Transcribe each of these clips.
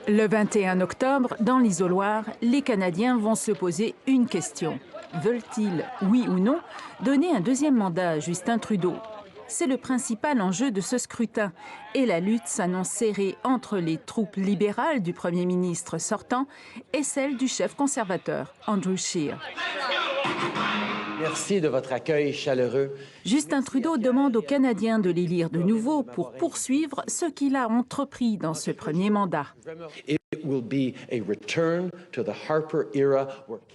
Le 21 octobre, dans l'isoloir, les Canadiens vont se poser une question. Veulent-ils, oui ou non, donner un deuxième mandat à Justin Trudeau? C'est le principal enjeu de ce scrutin. Et la lutte s'annonce serrée entre les troupes libérales du premier ministre sortant et celles du chef conservateur, Andrew Scheer. Merci de votre accueil chaleureux. Justin Trudeau demande aux Canadiens de l'élire de nouveau pour poursuivre ce qu'il a entrepris dans ce premier mandat. Et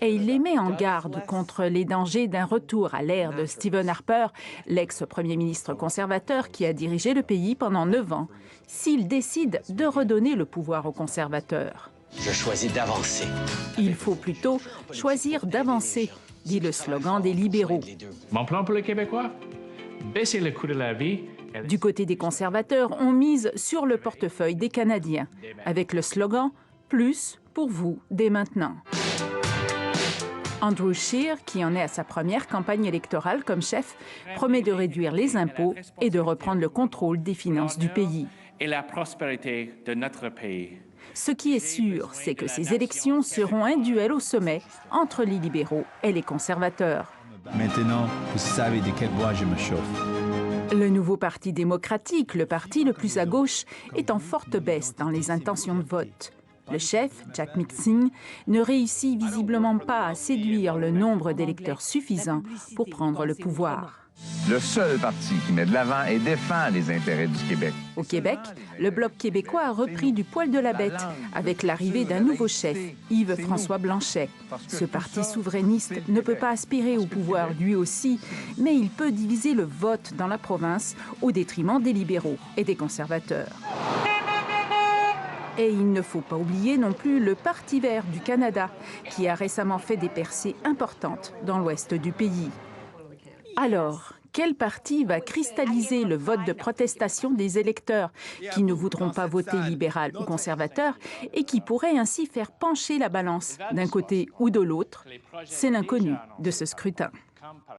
il les met en garde contre les dangers d'un retour à l'ère de Stephen Harper, l'ex-premier ministre conservateur qui a dirigé le pays pendant 9 ans, s'il décide de redonner le pouvoir aux conservateurs. Je choisis d'avancer. Il faut plutôt choisir d'avancer, dit le slogan des libéraux. Mon plan pour les Québécois? Baisser le coût de la vie. Du côté des conservateurs, on mise sur le portefeuille des Canadiens, avec le slogan « Plus pour vous dès maintenant ». Andrew Scheer, qui en est à sa première campagne électorale comme chef, promet de réduire les impôts et de reprendre le contrôle des finances du pays. Et la prospérité de notre pays. Ce qui est sûr, c'est que ces élections seront un duel au sommet entre les libéraux et les conservateurs. Maintenant, vous savez de quelle bois je me chauffe. Le nouveau Parti démocratique, le parti le plus à gauche, est en forte baisse dans les intentions de vote. Le chef, Jack Mitzing, ne réussit visiblement pas à séduire le nombre d'électeurs suffisant pour prendre le pouvoir. Le seul parti qui met de l'avant et défend les intérêts du Québec. Au Québec, le Bloc québécois a repris du poil de la bête avec l'arrivée d'un nouveau chef, Yves-François Blanchet. Ce parti souverainiste ne peut pas aspirer au pouvoir lui aussi, mais il peut diviser le vote dans la province au détriment des libéraux et des conservateurs. Et il ne faut pas oublier non plus le Parti vert du Canada, qui a récemment fait des percées importantes dans l'ouest du pays. Alors, quel parti va cristalliser le vote de protestation des électeurs qui ne voudront pas voter libéral ou conservateur et qui pourrait ainsi faire pencher la balance d'un côté ou de l'autre? C'est l'inconnu de ce scrutin.